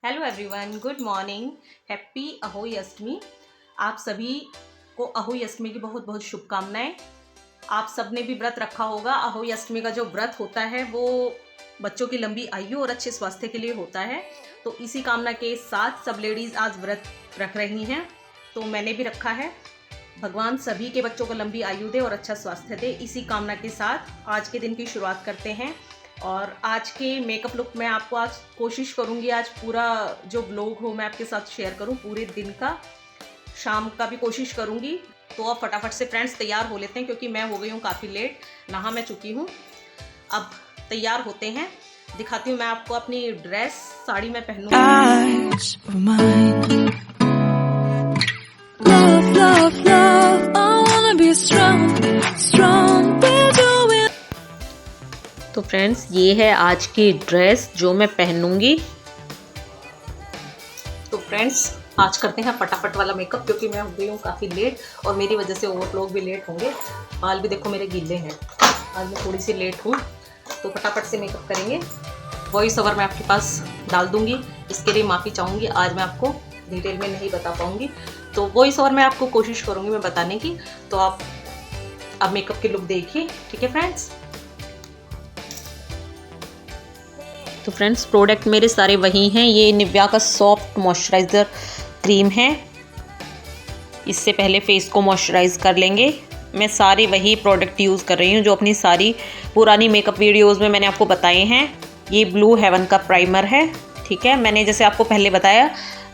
Hello everyone, good morning. Happy Ahoi Ashtami. आप सभी को अहोई अष्टमी की बहुत बहुत शुभकामनाएं। आप सब ने भी व्रत रखा होगा। अहोई अष्टमी का जो व्रत होता है वो बच्चों की लंबी आयु और अच्छे स्वास्थ्य के लिए होता है। तो इसी कामना के साथ सब लेडीज़ आज व्रत रख रही हैं, तो मैंने भी रखा है। भगवान सभी के बच्चों को लंबी आयु दे और अच्छा स्वास्थ्य दे, इसी कामना के साथ आज के दिन की शुरुआत करते हैं। और आज के मेकअप लुक मैं आपको आज कोशिश करूंगी, आज पूरा जो ब्लॉग हो मैं आपके साथ शेयर करूं, पूरे दिन का, शाम का भी कोशिश करूंगी। तो अब फटाफट से फ्रेंड्स तैयार हो लेते हैं, क्योंकि मैं हो गई हूँ काफ़ी लेट, नहा मैं चुकी हूँ। अब तैयार होते हैं, दिखाती हूँ मैं आपको अपनी ड्रेस, साड़ी मैं पहनूंगी। तो फ्रेंड्स ये है आज की ड्रेस जो मैं पहनूंगी। तो फ्रेंड्स आज करते हैं फटाफट वाला मेकअप, क्योंकि मैं हो गई हूँ काफ़ी लेट और मेरी वजह से और लोग भी लेट होंगे। बाल भी देखो मेरे गीले हैं, आज मैं थोड़ी सी लेट हूँ। तो फटाफट से मेकअप करेंगे। वॉइस ओवर मैं आपके पास डाल दूँगी, इसके लिए माफ़ी चाहूँगी। आज मैं आपको डिटेल में नहीं बता पाऊँगी, तो वॉइस ओवर मैं आपको कोशिश करूँगी मैं बताने की। तो आप अब मेकअप की लुक देखिए, ठीक है फ्रेंड्स। तो फ्रेंड्स प्रोडक्ट मेरे सारे वही हैं। ये निविया का सॉफ्ट मॉइस्चराइज़र क्रीम है। इससे पहले फेस को मॉइस्चराइज कर लेंगे। मैं सारे वही प्रोडक्ट यूज़ कर रही हूँ जो अपनी सारी पुरानी मेकअप वीडियोज़ में मैंने आपको बताए हैं। ये ब्लू हेवन का प्राइमर है, ठीक है। मैंने जैसे आपको पहले बताया,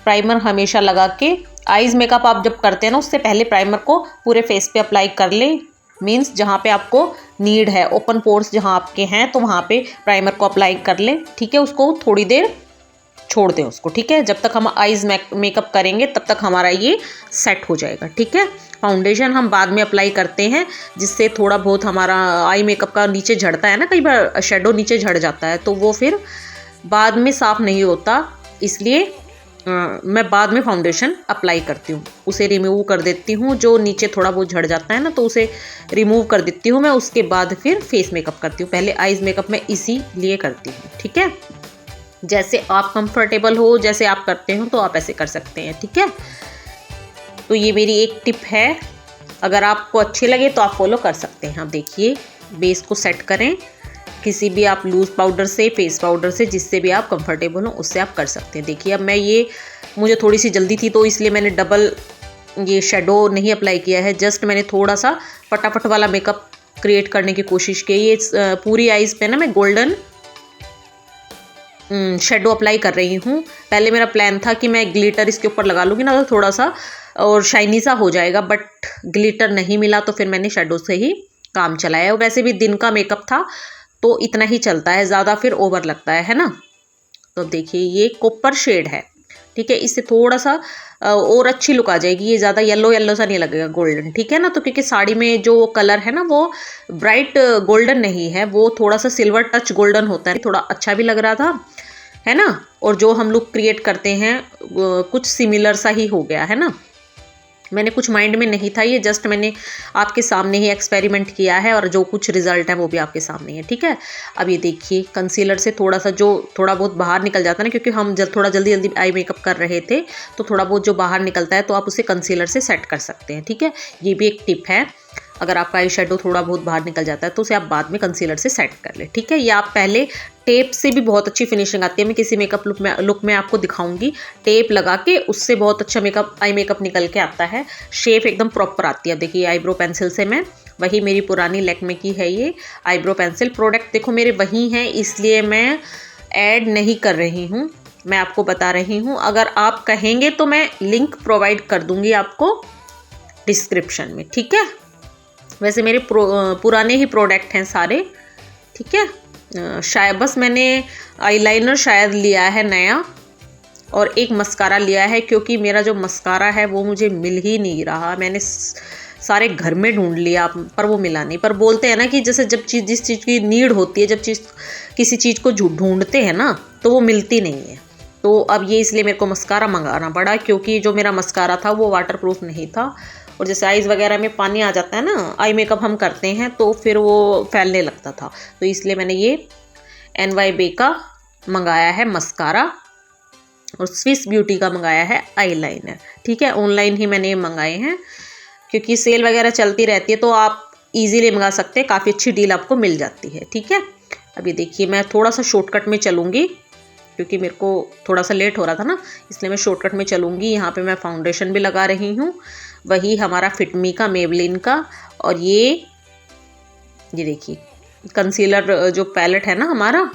प्राइमर हमेशा लगा के आइज़ मेकअप आप जब करते हैं ना, उससे पहले प्राइमर को पूरे फेस पे अप्लाई कर लें। मीन्स जहाँ पे आपको नीड है, ओपन पोर्स जहाँ आपके हैं, तो वहाँ पे प्राइमर को अप्लाई कर लें, ठीक है। उसको थोड़ी देर छोड़ दें उसको, ठीक है। जब तक हम आइज़ मेकअप करेंगे तब तक हमारा ये सेट हो जाएगा, ठीक है। फाउंडेशन हम बाद में अप्लाई करते हैं, जिससे थोड़ा बहुत हमारा आई मेकअप का नीचे झड़ता है ना, कई बार शेडो नीचे झड़ जाता है, तो वो फिर बाद में साफ़ नहीं होता। इसलिए मैं बाद में फाउंडेशन अप्लाई करती हूँ, उसे रिमूव कर देती हूँ। जो नीचे थोड़ा बहुत झड़ जाता है ना, तो उसे रिमूव कर देती हूँ मैं। उसके बाद फिर फेस मेकअप करती हूँ। पहले आइज़ मेकअप मैं इसी लिए करती हूँ, ठीक है। जैसे आप कंफर्टेबल हो, जैसे आप करते हो, तो आप ऐसे कर सकते हैं, ठीक है। तो ये मेरी एक टिप है, अगर आपको अच्छी लगे तो आप फॉलो कर सकते हैं। आप देखिए, बेस को सेट करें किसी भी आप लूज़ पाउडर से, फेस पाउडर से, जिससे भी आप कंफर्टेबल हो उससे आप कर सकते हैं। देखिए अब मैं ये, मुझे थोड़ी सी जल्दी थी तो इसलिए मैंने डबल ये शेडो नहीं अप्लाई किया है। जस्ट मैंने थोड़ा सा फटाफट वाला मेकअप क्रिएट करने की कोशिश की। ये पूरी आइज़ पे ना मैं गोल्डन शेडो अप्लाई कर रही हूँ। पहले मेरा प्लान था कि मैं ग्लिटर इसके ऊपर लगा लूँगी ना, तो थोड़ा सा और शाइनी सा हो जाएगा, बट ग्लिटर नहीं मिला, तो फिर मैंने शेडो से ही काम चलाया। वैसे भी दिन का मेकअप था तो इतना ही चलता है, ज़्यादा फिर ओवर लगता है ना। तो देखिए ये कॉपर शेड है, ठीक है। इससे थोड़ा सा और अच्छी लुक आ जाएगी। ये ज़्यादा येलो येलो सा नहीं लगेगा, गोल्डन, ठीक है ना। तो क्योंकि साड़ी में जो कलर है ना वो ब्राइट गोल्डन नहीं है, वो थोड़ा सा सिल्वर टच गोल्डन होता है, थोड़ा अच्छा भी लग रहा था, है ना। और जो हम लोग क्रिएट करते हैं कुछ सिमिलर सा ही हो गया है ना। मैंने कुछ माइंड में नहीं था, ये जस्ट मैंने आपके सामने ही एक्सपेरिमेंट किया है, और जो कुछ रिजल्ट है वो भी आपके सामने है, ठीक है। अब ये देखिए, कंसीलर से थोड़ा सा जो थोड़ा बहुत बाहर निकल जाता है ना, क्योंकि हम थोड़ा जल्दी जल्दी आई मेकअप कर रहे थे, तो थोड़ा बहुत जो बाहर निकलता है तो आप उसे कंसीलर से सेट कर सकते हैं, ठीक है। ये भी एक टिप है, अगर आपका आई शेडो थोड़ा बहुत बाहर निकल जाता है तो उसे आप बाद में कंसीलर से सेट कर ले, ठीक है। या आप पहले टेप से भी बहुत अच्छी फिनिशिंग आती है। मैं किसी मेकअप लुक में आपको दिखाऊंगी, टेप लगा के उससे बहुत अच्छा आई मेकअप निकल के आता है। शेप एकदम प्रॉपर आती है। देखिए आईब्रो पेंसिल से मैं, वही मेरी पुरानी लैक्मे की है ये आईब्रो पेंसिल। प्रोडक्ट देखो मेरे वही हैं, इसलिए मैं ऐड नहीं कर रही हूँ, मैं आपको बता रही हूँ। अगर आप कहेंगे तो मैं लिंक प्रोवाइड कर दूँगी आपको डिस्क्रिप्शन में, ठीक है। वैसे मेरे पुराने ही प्रोडक्ट हैं सारे, ठीक है। शायद बस मैंने आईलाइनर शायद लिया है नया, और एक मस्कारा लिया है, क्योंकि मेरा जो मस्कारा है वो मुझे मिल ही नहीं रहा। मैंने सारे घर में ढूंढ लिया पर वो मिला नहीं। पर बोलते हैं ना कि जैसे जब जिस चीज़ की नीड होती है, जब किसी चीज़ को ढूंढते हैं ना, तो वो मिलती नहीं है। तो अब ये इसलिए मेरे को मस्कारा मंगाना पड़ा, क्योंकि जो मेरा मस्कारा था वो वाटरप्रूफ नहीं था, और जैसे आइज़ वगैरह में पानी आ जाता है ना, आई मेकअप हम करते हैं तो फिर वो फैलने लगता था। तो इसलिए मैंने ये NYB का मंगाया है मस्कारा। और स्विस ब्यूटी का मंगाया है आईलाइनर। ठीक है, ऑनलाइन ही मैंने ये मंगाए हैं क्योंकि सेल वगैरह चलती रहती है तो आप इजीली मंगा सकते हैं, काफ़ी अच्छी डील आपको मिल जाती है। ठीक है, अभी देखिए मैं थोड़ा सा शॉर्टकट में चलूँगी क्योंकि मेरे को थोड़ा सा लेट हो रहा था ना, इसलिए मैं शॉर्टकट में चलूँगी। यहाँ पे मैं फाउंडेशन भी लगा रही हूँ, वही हमारा फिटमी का, मेबलिन का। और ये देखिए कंसीलर जो पैलेट है ना हमारा,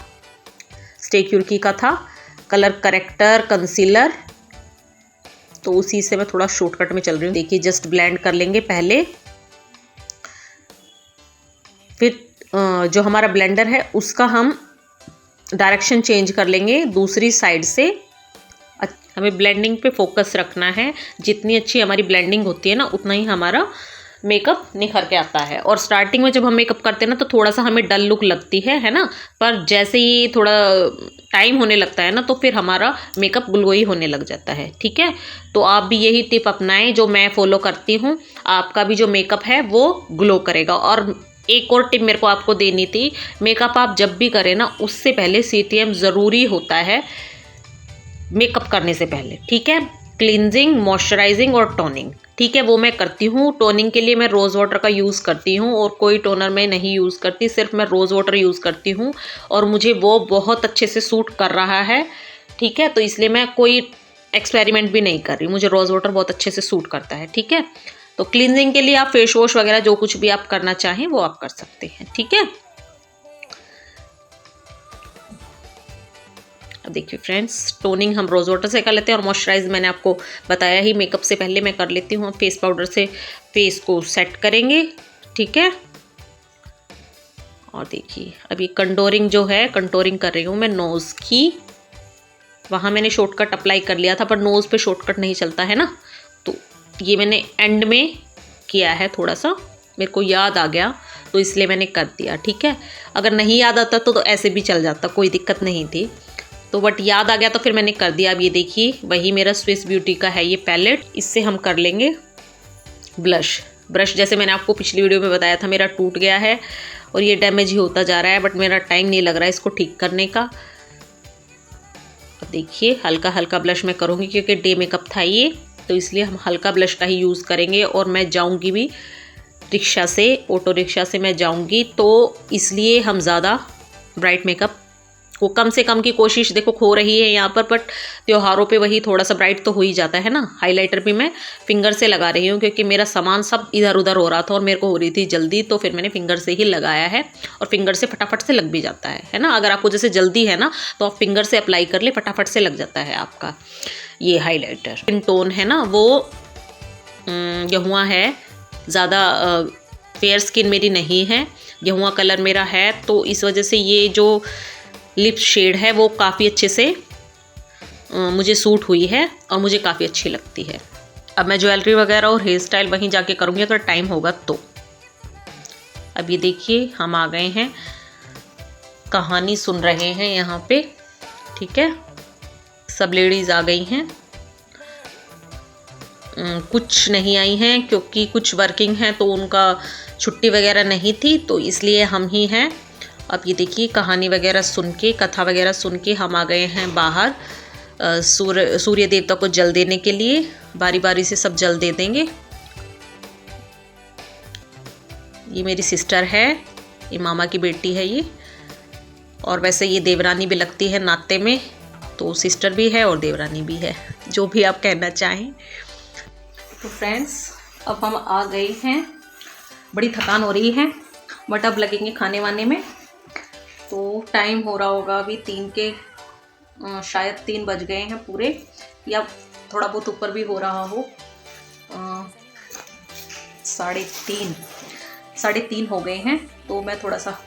स्टे क्यूरकी का था, कलर करेक्टर कंसीलर, तो उसी से मैं थोड़ा शॉर्टकट में चल रही हूँ। देखिए जस्ट ब्लेंड कर लेंगे पहले, फिर जो हमारा ब्लेंडर है उसका हम डायरेक्शन चेंज कर लेंगे दूसरी साइड से। हमें ब्लेंडिंग पे फोकस रखना है, जितनी अच्छी हमारी ब्लेंडिंग होती है ना उतना ही हमारा मेकअप निखर के आता है। और स्टार्टिंग में जब हम मेकअप करते हैं ना तो थोड़ा सा हमें डल लुक लगती है ना, पर जैसे ही थोड़ा टाइम होने लगता है ना तो फिर हमारा मेकअप ग्लोई होने लग जाता है। ठीक है, तो आप भी यही टिप अपनाएं जो मैं फॉलो करती हूँ, आपका भी जो मेकअप है वो ग्लो करेगा। और एक और टिप मेरे को आपको देनी थी, मेकअप आप जब भी करें ना उससे पहले CTM ज़रूरी होता है मेकअप करने से पहले। ठीक है, क्लींजिंग, मॉइस्चराइजिंग और टोनिंग। ठीक है, वो मैं करती हूँ। टोनिंग के लिए मैं रोज़ वाटर का यूज़ करती हूँ और कोई टोनर मैं नहीं यूज़ करती, सिर्फ मैं रोज़ वाटर यूज़ करती हूँ और मुझे वो बहुत अच्छे से सूट कर रहा है। ठीक है, तो इसलिए मैं कोई एक्सपेरिमेंट भी नहीं कर रही, मुझे रोज़ वाटर बहुत अच्छे से सूट करता है। ठीक है, तो क्लींजिंग के लिए आप फेस वॉश वगैरह जो कुछ भी आप करना चाहें वो आप कर सकते हैं। ठीक है, अब देखिए फ्रेंड्स, टोनिंग हम रोज़ वाटर से कर लेते हैं और मॉइस्चराइज मैंने आपको बताया ही मेकअप से पहले मैं कर लेती हूँ। फेस पाउडर से फेस को सेट करेंगे। ठीक है, और देखिए अभी कंटूरिंग जो है, कंटूरिंग कर रही हूँ मैं नोज़ की। वहाँ मैंने शॉर्टकट अप्लाई कर लिया था पर नोज़ पे शॉर्टकट नहीं चलता है ना, तो ये मैंने एंड में किया है, थोड़ा सा मेरे को याद आ गया तो इसलिए मैंने कर दिया। ठीक है, अगर नहीं याद आता तो ऐसे भी चल जाता, कोई दिक्कत नहीं थी, तो बट याद आ गया तो फिर मैंने कर दिया। अब ये देखिए वही मेरा स्विस ब्यूटी का है ये पैलेट, इससे हम कर लेंगे ब्लश। ब्रश जैसे मैंने आपको पिछली वीडियो में बताया था मेरा टूट गया है और ये डैमेज ही होता जा रहा है, बट मेरा टाइम नहीं लग रहा है इसको ठीक करने का। देखिए हल्का हल्का ब्लश मैं करूँगी क्योंकि डे मेकअप था ये, तो इसलिए हम हल्का ब्लश का ही यूज़ करेंगे। और मैं जाऊँगी भी रिक्शा से, ऑटो रिक्शा से मैं जाऊँगी, तो इसलिए हम ज़्यादा ब्राइट मेकअप को कम से कम की कोशिश देखो हो रही है यहाँ पर, बट त्योहारों पे वही थोड़ा सा ब्राइट तो हो ही जाता है ना। हाइलाइटर भी मैं फिंगर से लगा रही हूँ क्योंकि मेरा सामान सब इधर उधर हो रहा था और मेरे को हो रही थी जल्दी, तो फिर मैंने फिंगर से ही लगाया है और फिंगर से फटाफट से लग भी जाता है ना। अगर आपको जैसे जल्दी है ना तो आप फिंगर से अप्लाई कर ले, फटाफट से लग जाता है आपका ये हाईलाइटर। स्किन टोन है ना वो गेहुआ है, ज़्यादा फेयर स्किन मेरी नहीं है, गेहुआ कलर मेरा है, तो इस वजह से ये जो लिप शेड है वो काफ़ी अच्छे से मुझे सूट हुई है और मुझे काफ़ी अच्छी लगती है। अब मैं ज्वेलरी वगैरह और हेयर स्टाइल वहीं जाके करूँगी अगर टाइम होगा तो। अब ये देखिए हम आ गए हैं, कहानी सुन रहे हैं यहाँ पे। ठीक है, सब लेडीज़ आ गई हैं, कुछ नहीं आई हैं क्योंकि कुछ वर्किंग हैं तो उनका छुट्टी वगैरह नहीं थी, तो इसलिए हम ही हैं। अब ये देखिए कहानी वगैरह सुन के, कथा वगैरह सुन के हम आ गए हैं बाहर सूर्य देवता को जल देने के लिए। बारी बारी से सब जल दे देंगे। ये मेरी सिस्टर है, ये मामा की बेटी है ये, और वैसे ये देवरानी भी लगती है नाते में, तो सिस्टर भी है और देवरानी भी है, जो भी आप कहना चाहें। तो फ्रेंड्स अब हम आ गए हैं, बड़ी थकान हो रही है बट अब लगेंगे खाने वाने में। तो टाइम हो रहा होगा अभी 3 के शायद 3 बज गए हैं पूरे, या थोड़ा बहुत ऊपर भी हो रहा हो, 3:30 हो गए हैं। तो मैं थोड़ा सा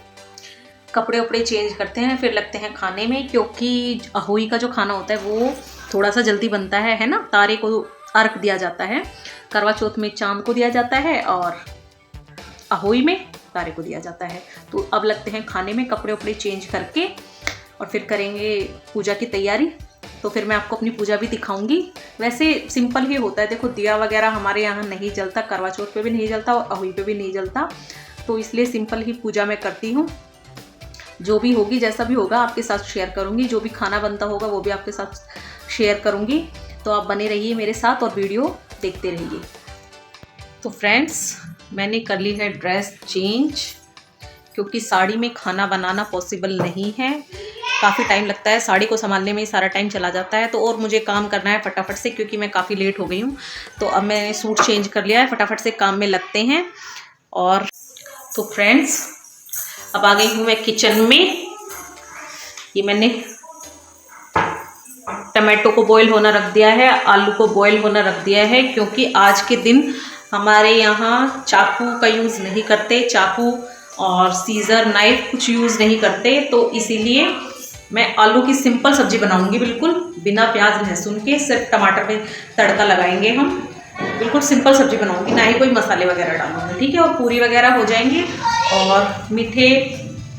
कपड़े वपड़े चेंज करते हैं फिर लगते हैं खाने में, क्योंकि अहोई का जो खाना होता है वो थोड़ा सा जल्दी बनता है ना। तारे को अर्घ दिया जाता है, करवा चौथ में चांद को दिया जाता है और अहोई में तारे को दिया जाता है। तो अब लगते हैं खाने में, कपड़े वपड़े चेंज करके और फिर करेंगे पूजा की तैयारी। तो फिर मैं आपको अपनी पूजा भी दिखाऊंगी। वैसे सिंपल ही होता है, देखो दिया वगैरह हमारे यहाँ नहीं जलता, करवा चौथ पे भी नहीं जलता और अहोई पे भी नहीं जलता, तो इसलिए सिंपल ही पूजा मैं करती हूँ। जो भी होगी, जैसा भी होगा आपके साथ शेयर करूँगी, जो भी खाना बनता होगा वो भी आपके साथ शेयर करूँगी, तो आप बने रहिए मेरे साथ और वीडियो देखते रहिए। तो फ्रेंड्स, मैंने कर ली है ड्रेस चेंज, क्योंकि साड़ी में खाना बनाना पॉसिबल नहीं है, काफ़ी टाइम लगता है, साड़ी को संभालने में ही सारा टाइम चला जाता है। तो और मुझे काम करना है फटाफट से, क्योंकि मैं काफ़ी लेट हो गई हूँ। तो अब मैंने सूट चेंज कर लिया है, फटाफट से काम में लगते हैं। और तो फ्रेंड्स, अब आ गई हूँ मैं किचन में। ये मैंने टमाटो को बॉईल होना रख दिया है, आलू को बॉईल होना रख दिया है, क्योंकि आज के दिन हमारे यहाँ चाकू का यूज़ नहीं करते, चाकू और सीज़र नाइफ कुछ यूज़ नहीं करते। तो इसीलिए मैं आलू की सिंपल सब्जी बनाऊंगी, बिल्कुल बिना प्याज लहसुन के, सिर्फ टमाटर पे तड़का लगाएंगे हम। बिल्कुल सिंपल सब्जी बनाऊंगी, ना ही कोई मसाले वगैरह डालूंगी, ठीक है। और पूरी वगैरह हो जाएंगे और मीठे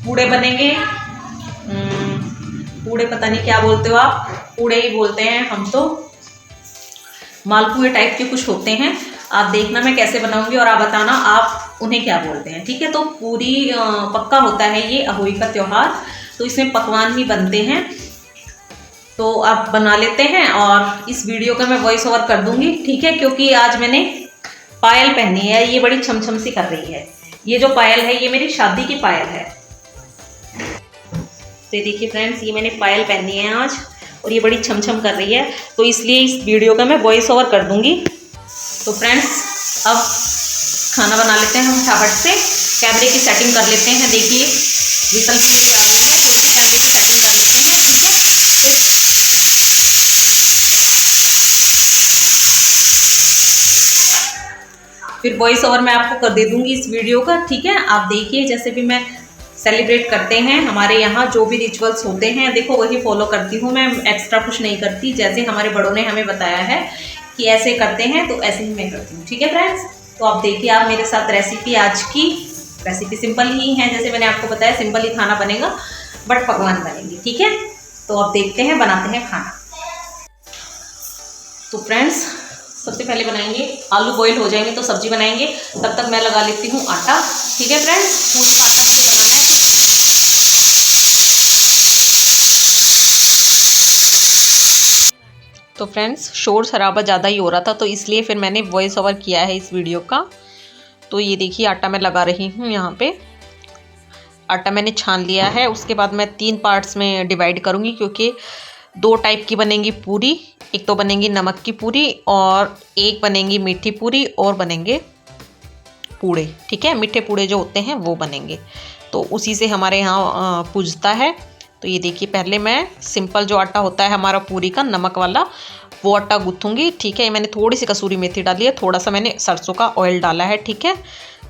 पूड़े बनेंगे। पूड़े पता नहीं क्या बोलते हो आप, पूड़े ही बोलते हैं हम तो, मालपुए टाइप के कुछ होते हैं। आप देखना मैं कैसे बनाऊंगी और आप बताना आप उन्हें क्या बोलते हैं, ठीक है। तो पूरी पक्का होता है ये अहोई का त्यौहार, तो इसमें पकवान ही बनते हैं। तो आप बना लेते हैं और इस वीडियो का मैं वॉइस ओवर कर दूंगी, ठीक है। क्योंकि आज मैंने पायल पहनी है, ये बड़ी छमछम सी कर रही है। ये जो पायल है ये मेरी शादी की पायल है। तो देखिए फ्रेंड्स, ये मैंने पायल पहनी है आज और ये बड़ी छमछम कर रही है, तो इसलिए इस वीडियो का मैं वॉइस ओवर कर दूंगी। तो फ्रेंड्स, अब खाना बना लेते हैं हम फटाफट से, कैमरे की सेटिंग कर लेते हैं। देखिए विसल भी मेरी आ रही है, तो कैमरे की सेटिंग कर लेते हैं, ठीक है। फिर वॉइस ओवर मैं आपको कर दे दूंगी इस वीडियो का, ठीक है। आप देखिए, जैसे भी मैं सेलिब्रेट करते हैं हमारे यहाँ जो भी रिचुअल्स होते हैं, देखो वही फॉलो करती हूँ मैं, एक्स्ट्रा कुछ नहीं करती। जैसे हमारे बड़ों ने हमें बताया है कि ऐसे करते हैं, तो ऐसे ही मैं करती हूँ, ठीक है फ्रेंड्स। तो आप देखिए आप मेरे साथ रेसिपी, आज की रेसिपी सिंपल ही है, जैसे मैंने आपको बताया सिंपल ही खाना बनेगा, बट पकवान बनेंगे, ठीक है। तो अब देखते हैं, बनाते हैं खाना। तो फ्रेंड्स, सबसे पहले बनाएंगे, आलू बॉईल हो जाएंगे तो सब्जी बनाएंगे, तब तक मैं लगा लेती हूँ आटा, ठीक है फ्रेंड्स। पूरी का आटा मुझे बनाना है। तो फ्रेंड्स, शोर शराबा ज़्यादा ही हो रहा था, तो इसलिए फिर मैंने वॉइस ओवर किया है इस वीडियो का। तो ये देखिए आटा मैं लगा रही हूँ यहाँ पे। आटा मैंने छान लिया है, उसके बाद मैं 3 पार्ट्स में डिवाइड करूँगी, क्योंकि 2 टाइप की बनेंगी पूरी। एक तो बनेंगी नमक की पूरी और एक बनेंगी मीठी पूरी, और बनेंगे पूड़े, ठीक है। मीठे पूड़े जो होते हैं वो बनेंगे, तो उसी से हमारे यहाँ पूजता है। तो ये देखिए, पहले मैं सिंपल जो आटा होता है हमारा पूरी का, नमक वाला, वो आटा गूँथूँगी, ठीक है। मैंने थोड़ी सी कसूरी मेथी डाली है, थोड़ा सा मैंने सरसों का ऑयल डाला है, ठीक है।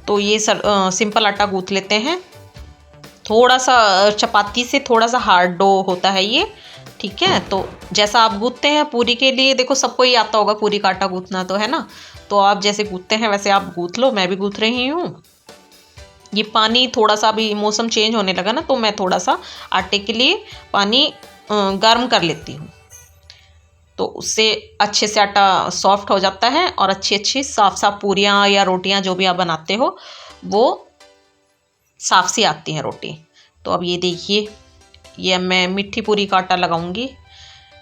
तो ये सिंपल आटा गूँथ लेते हैं। थोड़ा सा चपाती से थोड़ा सा हार्ड डो होता है ये, ठीक है। तो जैसा आप गूँथते हैं पूरी के लिए, देखो सबको ही आता होगा पूरी का आटा गूँथना, तो है ना। तो आप जैसे गूँथते हैं वैसे आप गूँथ लो, मैं भी गूँथ रही हूँ। ये पानी थोड़ा सा, अभी मौसम चेंज होने लगा ना, तो मैं थोड़ा सा आटे के लिए पानी गर्म कर लेती हूँ, तो उससे अच्छे से आटा सॉफ्ट हो जाता है और अच्छी अच्छी साफ साफ पूरियाँ या रोटियाँ जो भी आप बनाते हो वो साफ सी आती हैं रोटी। तो अब ये देखिए, ये मैं मीठी पूरी का आटा लगाऊंगी,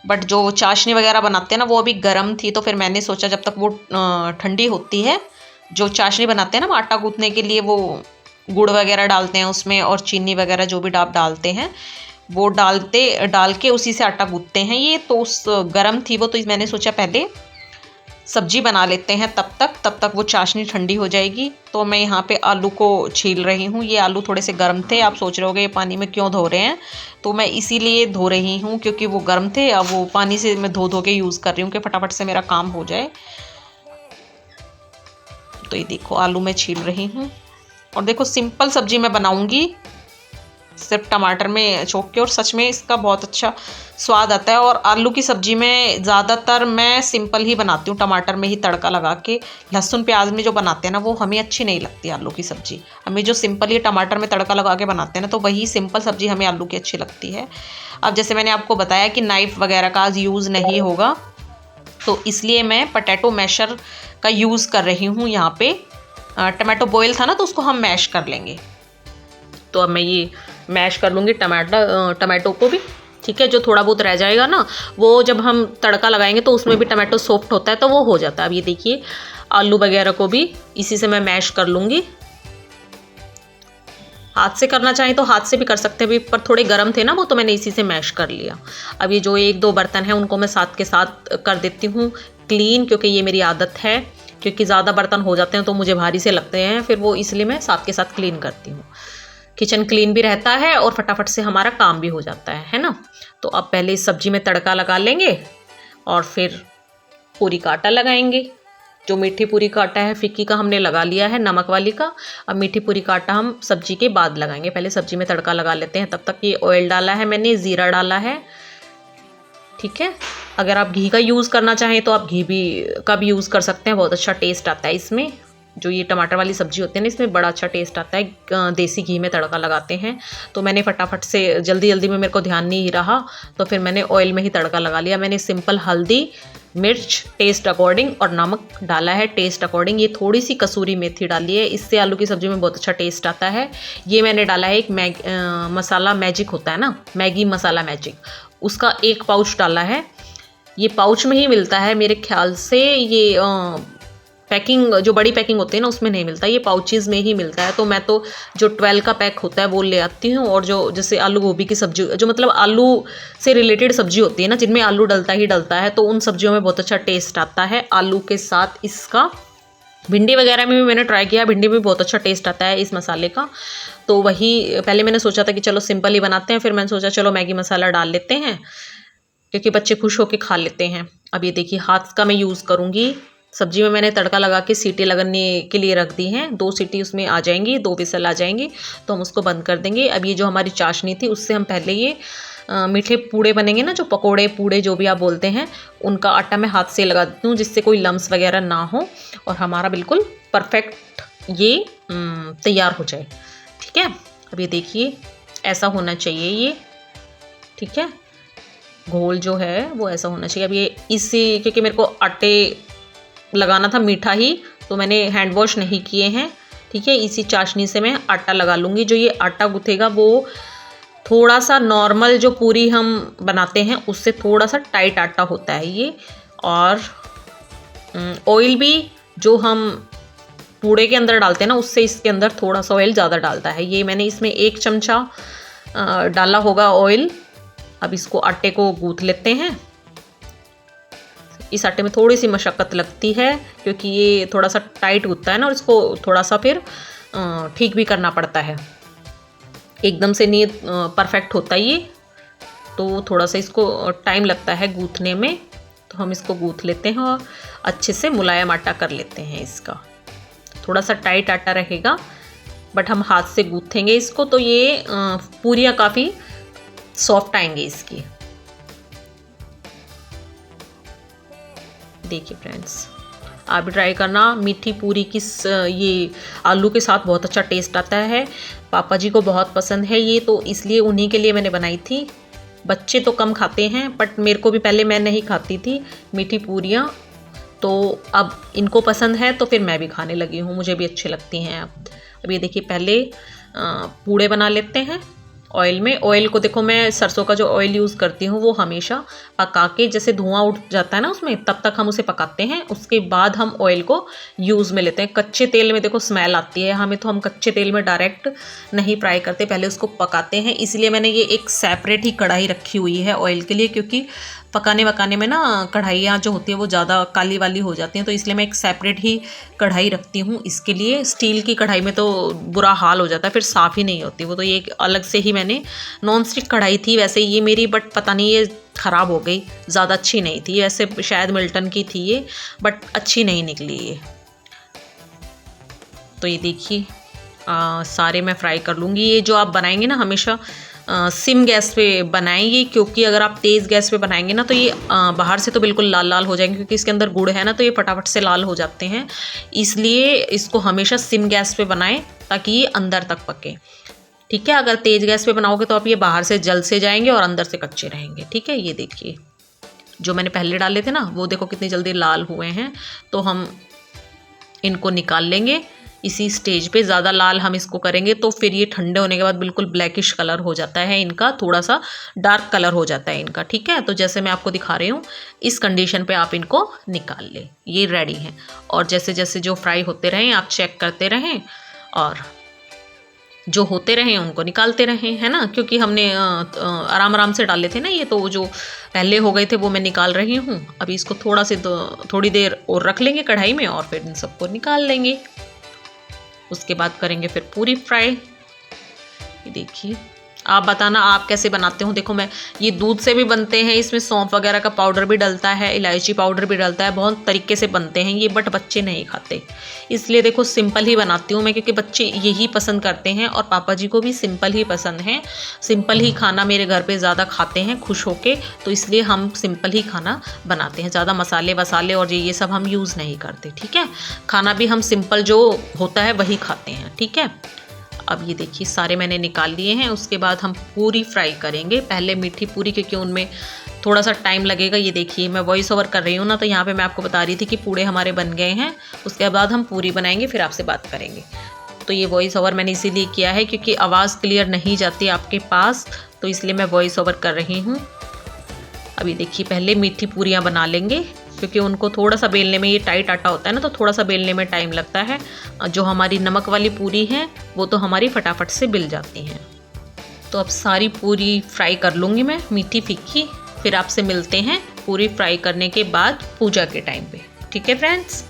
बट जो चाशनी वगैरह बनाते हैं ना वो अभी गर्म थी, तो फिर मैंने सोचा जब तक वो ठंडी होती है, जो चाशनी बनाते हैं ना, वो आटा गूँथने के लिए वो गुड़ वगैरह डालते हैं उसमें, और चीनी वगैरह जो भी आप डालते हैं वो डाल के उसी से आटा गूँथते हैं ये। तो उस गर्म थी वो, तो मैंने सोचा पहले सब्जी बना लेते हैं, तब तक वो चाशनी ठंडी हो जाएगी। तो मैं यहाँ पे आलू को छील रही हूँ। ये आलू थोड़े से गर्म थे, आप सोच रहे होगे ये पानी में क्यों धो रहे हैं, तो मैं इसीलिए धो रही हूँ क्योंकि वो गर्म थे। अब वो पानी से मैं धो के यूज़ कर रही हूँ कि फटाफट से मेरा काम हो जाए। तो ये देखो आलू मैं छील रही हूँ, और देखो सिंपल सब्जी मैं बनाऊँगी सिर्फ टमाटर में छोक के, और सच में इसका बहुत अच्छा स्वाद आता है। और आलू की सब्ज़ी में ज़्यादातर मैं सिंपल ही बनाती हूँ, टमाटर में ही तड़का लगा के। लहसुन प्याज में जो बनाते हैं ना वो हमें अच्छी नहीं लगती आलू की सब्ज़ी। हमें जो सिंपल ही टमाटर में तड़का लगा के बनाते हैं ना, तो वही सिंपल सब्ज़ी हमें आलू की अच्छी लगती है। अब जैसे मैंने आपको बताया कि नाइफ़ वगैरह का आज यूज़ नहीं होगा, तो इसलिए मैं पोटैटो मैशर का यूज़ कर रही हूँ यहाँ पे। टमाटो बॉयल था ना, तो उसको हम मैश कर लेंगे। तो अब मैं ये मैश कर लूँगी टमाटो को भी। ठीक है। जो थोड़ा बहुत रह जाएगा ना, वो जब हम तड़का लगाएंगे तो उसमें भी टमाटो सॉफ्ट होता है तो वो हो जाता है। अब ये देखिए आलू वगैरह को भी इसी से मैं मैश कर लूँगी। हाथ से करना चाहें तो हाथ से भी कर सकते हैं भी, पर थोड़े गर्म थे ना वो, तो मैंने इसी से मैश कर लिया। अब ये जो 1-2 बर्तन हैं उनको मैं साथ के साथ कर देती हूँ क्लीन, क्योंकि ये मेरी आदत है, क्योंकि ज़्यादा बर्तन हो जाते हैं तो मुझे भारी से लगते हैं फिर वो, इसलिए मैं साथ के साथ क्लीन करती हूँ। किचन क्लीन भी रहता है और फटाफट से हमारा काम भी हो जाता है ना। तो अब पहले इस सब्जी में तड़का लगा लेंगे और फिर पूरी का आटा लगाएंगे। जो मीठी पूरी का आटा है, फिक्की का हमने लगा लिया है, नमक वाली का। अब मीठी पूरी का आटा हम सब्जी के बाद लगाएंगे, पहले सब्जी में तड़का लगा लेते हैं। तब तक ये ऑयल डाला है मैंने, ज़ीरा डाला है, ठीक है। अगर आप घी का यूज़ करना चाहें तो आप घी भी का भी यूज़ कर सकते हैं, बहुत अच्छा टेस्ट आता है इसमें। जो ये टमाटर वाली सब्ज़ी होती है ना, इसमें बड़ा अच्छा टेस्ट आता है देसी घी में तड़का लगाते हैं। तो मैंने फटाफट से जल्दी जल्दी में, मेरे को ध्यान नहीं रहा तो फिर मैंने ऑयल में ही तड़का लगा लिया। मैंने सिंपल हल्दी, मिर्च टेस्ट अकॉर्डिंग और नमक डाला है टेस्ट अकॉर्डिंग। ये थोड़ी सी कसूरी मेथी डाली है, इससे आलू की सब्ज़ी में बहुत अच्छा टेस्ट आता है। ये मैंने डाला है एक मसाला मैजिक होता है ना, मैगी मसाला मैजिक, उसका 1 पाउच डाला है। ये पाउच में ही मिलता है मेरे ख्याल से, ये पैकिंग जो बड़ी पैकिंग होती है ना उसमें नहीं मिलता, ये पाउचेज़ में ही मिलता है। तो मैं तो जो 12 का पैक होता है वो ले आती हूँ। और जो जैसे आलू गोभी की सब्जी, जो मतलब आलू से रिलेटेड सब्जी होती है ना, जिनमें आलू डलता ही डलता है, तो उन सब्जियों में बहुत अच्छा टेस्ट आता है आलू के साथ इसका। भिंडी वगैरह में भी मैंने ट्राई किया, भिंडी में बहुत अच्छा टेस्ट आता है इस मसाले का। तो वही पहले मैंने सोचा था कि चलो सिंपल ही बनाते हैं, फिर मैंने सोचा चलो मैगी मसाला डाल लेते हैं, क्योंकि बच्चे खुश होकर खा लेते हैं। अब ये देखिए हाथ का मैं यूज़ करूँगी। सब्जी में मैंने तड़का लगा के सीटी लगाने के लिए रख दी हैं, 2 सीटी उसमें आ जाएंगी, 2 विसल आ जाएंगी तो हम उसको बंद कर देंगे। अब ये जो हमारी चाशनी थी उससे हम पहले ये मीठे पूड़े बनेंगे ना, जो पकोड़े पूड़े जो भी आप बोलते हैं, उनका आटा मैं हाथ से लगा देती हूँ जिससे कोई लम्स वगैरह ना हो और हमारा बिल्कुल परफेक्ट ये तैयार हो जाए, ठीक है। अब ये देखिए ऐसा होना चाहिए ये, ठीक है। घोल जो है वो ऐसा होना चाहिए। अब ये इसी, क्योंकि मेरे को आटे लगाना था मीठा ही, तो मैंने हैंड वॉश नहीं किए हैं, ठीक है। इसी चाशनी से मैं आटा लगा लूँगी। जो ये आटा गूँथेगा वो थोड़ा सा नॉर्मल जो पूरी हम बनाते हैं उससे थोड़ा सा टाइट आटा होता है ये। और ऑयल भी जो हम पूड़े के अंदर डालते हैं ना, उससे इसके अंदर थोड़ा सा ऑयल ज़्यादा डालता है। ये मैंने इसमें 1 चमचा डाला होगा ऑयल। अब इसको आटे को गूँथ लेते हैं। इस आटे में थोड़ी सी मशक्क़त लगती है क्योंकि ये थोड़ा सा टाइट होता है ना, और इसको थोड़ा सा फिर ठीक भी करना पड़ता है, एकदम से नहीं परफेक्ट होता ये, तो थोड़ा सा इसको टाइम लगता है गूँथने में। तो हम इसको गूँथ लेते हैं और अच्छे से मुलायम आटा कर लेते हैं इसका। थोड़ा सा टाइट आटा रहेगा बट हम हाथ से गूँथेंगे इसको तो ये पूरियाँ काफ़ी सॉफ्ट आएंगे इसकी। देखिए फ्रेंड्स, आप भी ट्राई करना। मीठी पूरी की ये आलू के साथ बहुत अच्छा टेस्ट आता है। पापा जी को बहुत पसंद है ये, तो इसलिए उन्हीं के लिए मैंने बनाई थी। बच्चे तो कम खाते हैं बट मेरे को भी, पहले मैं नहीं खाती थी मीठी पूरियाँ, तो अब इनको पसंद है तो फिर मैं भी खाने लगी हूँ, मुझे भी अच्छी लगती हैं। अब ये देखिए पहले पूड़े बना लेते हैं ऑयल में। ऑयल को देखो, मैं सरसों का जो ऑयल यूज़ करती हूँ वो हमेशा पका के, जैसे धुआं उठ जाता है ना उसमें, तब तक हम उसे पकाते हैं, उसके बाद हम ऑयल को यूज़ में लेते हैं। कच्चे तेल में देखो स्मेल आती है हमें, तो हम कच्चे तेल में डायरेक्ट नहीं फ्राई करते, पहले उसको पकाते हैं। इसलिए मैंने ये एक सेपरेट ही कढ़ाई रखी हुई है ऑयल के लिए, क्योंकि पकाने वकाने में ना कढ़ाइयाँ जो होती है वो ज़्यादा काली वाली हो जाती हैं, तो इसलिए मैं एक सेपरेट ही कढ़ाई रखती हूँ इसके लिए। स्टील की कढ़ाई में तो बुरा हाल हो जाता है, फिर साफ़ ही नहीं होती वो, तो ये एक अलग से ही मैंने नॉन स्टिक कढ़ाई थी वैसे ये मेरी, बट पता नहीं ये ख़राब हो गई, ज़्यादा अच्छी नहीं थी। वैसे शायद मिल्टन की थी ये, बट अच्छी नहीं निकली ये। तो ये देखिए सारे मैं फ्राई कर लूँगी। ये जो आप बनाएंगे ना हमेशा सिम गैस पे बनाएंगे, क्योंकि अगर आप तेज़ गैस पे बनाएंगे ना तो ये बाहर से तो बिल्कुल लाल लाल हो जाएंगे, क्योंकि इसके अंदर गुड़ है ना, तो ये फटाफट से लाल हो जाते हैं। इसलिए इसको हमेशा सिम गैस पे बनाएं ताकि ये अंदर तक पके, ठीक है। अगर तेज़ गैस पे बनाओगे तो आप ये बाहर से जल से जाएंगे और अंदर से कच्चे रहेंगे, ठीक है। ये देखिए जो मैंने पहले डाले थे ना वो देखो कितनी जल्दी लाल हुए हैं, तो हम इनको निकाल लेंगे। इसी स्टेज पे, ज़्यादा लाल हम इसको करेंगे तो फिर ये ठंडे होने के बाद बिल्कुल ब्लैकिश कलर हो जाता है इनका, थोड़ा सा डार्क कलर हो जाता है इनका, ठीक है। तो जैसे मैं आपको दिखा रही हूँ इस कंडीशन पे आप इनको निकाल लें, ये रेडी हैं। और जैसे जैसे जो फ्राई होते रहें आप चेक करते रहें और जो होते रहें उनको निकालते रहें, है ना, क्योंकि हमने आराम आराम से डाले थे ना ये, तो जो पहले हो गए थे वो मैं निकाल रही हूँ। अभी इसको थोड़ी देर और रख लेंगे कढ़ाई में और फिर इन सबको निकाल लेंगे। उसके बाद करेंगे फिर पूरी फ्राई। ये देखिए, आप बताना आप कैसे बनाते हो। देखो मैं, ये दूध से भी बनते हैं, इसमें सौंफ वगैरह का पाउडर भी डलता है, इलायची पाउडर भी डलता है, बहुत तरीके से बनते हैं ये, बट बच्चे नहीं खाते, इसलिए देखो सिंपल ही बनाती हूँ मैं, क्योंकि बच्चे यही पसंद करते हैं और पापा जी को भी सिंपल ही पसंद है। सिंपल ही खाना मेरे घर पे ज़्यादा खाते हैं खुश होके, तो इसलिए हम सिंपल ही खाना बनाते हैं, ज़्यादा मसाले वसाले और ये सब हम यूज़ नहीं करते, ठीक है। खाना भी हम सिंपल जो होता है वही खाते हैं, ठीक है। अब ये देखिए सारे मैंने निकाल लिए हैं। उसके बाद हम पूरी फ्राई करेंगे, पहले मीठी पूरी, क्योंकि उनमें थोड़ा सा टाइम लगेगा। ये देखिए मैं वॉइस ओवर कर रही हूँ ना, तो यहाँ पे मैं आपको बता रही थी कि पूड़े हमारे बन गए हैं। उसके बाद हम पूरी बनाएंगे, फिर आपसे बात करेंगे। तो ये वॉइस ओवर मैंने इसीलिए किया है क्योंकि आवाज़ क्लियर नहीं जाती आपके पास, तो इसलिए मैं वॉइस ओवर कर रही हूँ। अभी देखिए पहले मीठी पूरियाँ बना लेंगे, क्योंकि उनको थोड़ा सा बेलने में, ये टाइट आटा होता है ना, तो थोड़ा सा बेलने में टाइम लगता है। जो हमारी नमक वाली पूरी है वो तो हमारी फटाफट से बिल जाती हैं। तो अब सारी पूरी फ्राई कर लूँगी मैं मीठी फीकी, फिर आपसे मिलते हैं पूरी फ्राई करने के बाद पूजा के टाइम पे, ठीक है फ्रेंड्स।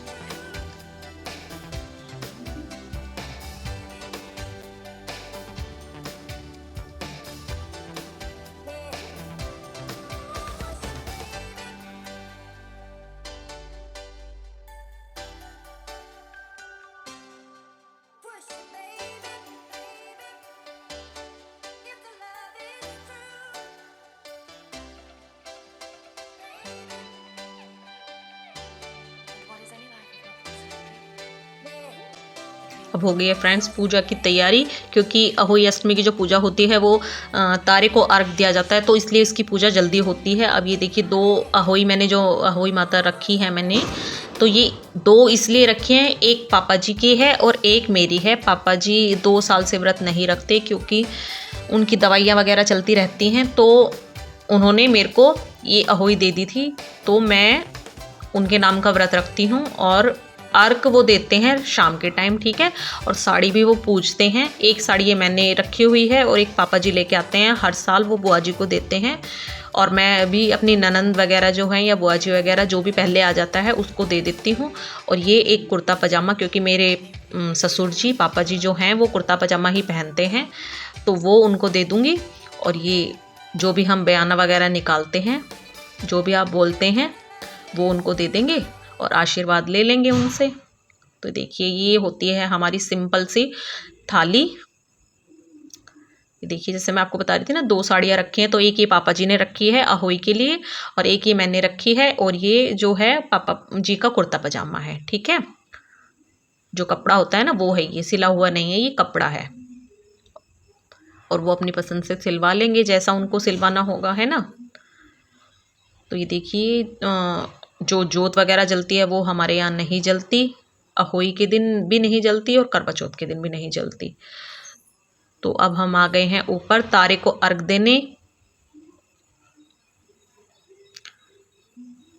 अब हो गई है फ्रेंड्स पूजा की तैयारी, क्योंकि अहोई अष्टमी की जो पूजा होती है वो तारे को अर्घ दिया जाता है, तो इसलिए इसकी पूजा जल्दी होती है। अब ये देखिए 2 अहोई, मैंने जो अहोई माता रखी है मैंने, तो ये 2 इसलिए रखे हैं, एक पापा जी की है और एक मेरी है। पापा जी 2 साल से व्रत नहीं रखते क्योंकि उनकी दवाइयाँ वगैरह चलती रहती हैं, तो उन्होंने मेरे को ये अहोई दे दी थी, तो मैं उनके नाम का व्रत रखती हूँ। और अर्क वो देते हैं शाम के टाइम, ठीक है। और साड़ी भी वो पूजते हैं, एक साड़ी ये मैंने रखी हुई है और एक पापा जी लेके आते हैं हर साल, वो बुआ जी को देते हैं। और मैं भी अपनी ननंद वगैरह जो हैं या बुआ जी वगैरह जो भी पहले आ जाता है उसको दे देती हूँ। और ये एक कुर्ता पजामा, क्योंकि मेरे ससुर जी पापा जी जो हैं वो कुर्ता पजामा ही पहनते हैं, तो वो उनको दे दूँगी। और ये जो भी हम बयाना वगैरह निकालते हैं, जो भी आप बोलते हैं वो उनको दे देंगे और आशीर्वाद ले लेंगे उनसे। तो देखिए ये होती है हमारी सिंपल सी थाली। देखिए जैसे मैं आपको बता रही थी ना, 2 साड़ियाँ रखी हैं, तो एक ये पापा जी ने रखी है अहोई के लिए और एक ये मैंने रखी है, और ये जो है पापा जी का कुर्ता पजामा है, ठीक है। जो कपड़ा होता है ना वो है, ये सिला हुआ नहीं है, ये कपड़ा है। और वो अपनी पसंद से सिलवा लेंगे जैसा उनको सिलवाना होगा, है ना। तो ये देखिए जो जोत वगैरह जलती है वो हमारे यहाँ नहीं जलती, अहोई के दिन भी नहीं जलती और करवा चौथ के दिन भी नहीं जलती। तो अब हम आ गए हैं ऊपर तारे को अर्घ देने।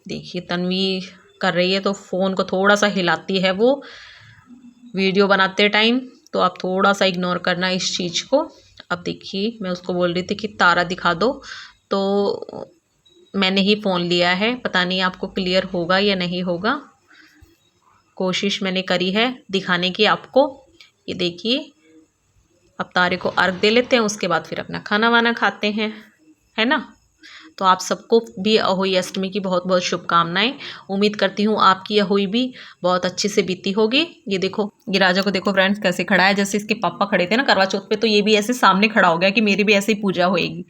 देखिए तन्वी कर रही है, तो फ़ोन को थोड़ा सा हिलाती है वो वीडियो बनाते टाइम, तो आप थोड़ा सा इग्नोर करना इस चीज़ को। अब देखिए मैं उसको बोल रही थी कि तारा दिखा दो, तो मैंने ही फ़ोन लिया है, पता नहीं आपको क्लियर होगा या नहीं होगा, कोशिश मैंने करी है दिखाने की आपको। ये देखिए अब तारे को अर्घ दे लेते हैं, उसके बाद फिर अपना खाना वाना खाते हैं, है ना। तो आप सबको भी अहोई अष्टमी की बहुत बहुत शुभकामनाएं। उम्मीद करती हूँ आपकी अहोई भी बहुत अच्छे से बीती होगी। ये देखो, ये राजा को देखो फ्रेंड्स कैसे खड़ा है, जैसे इसके पापा खड़े थे ना करवा चौथ पे, तो ये भी ऐसे सामने खड़ा हो गया कि मेरी भी ऐसे ही पूजा होएगी।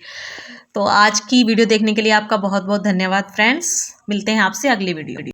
तो आज की वीडियो देखने के लिए आपका बहुत बहुत धन्यवाद फ्रेंड्स। मिलते हैं आपसे अगली वीडियो।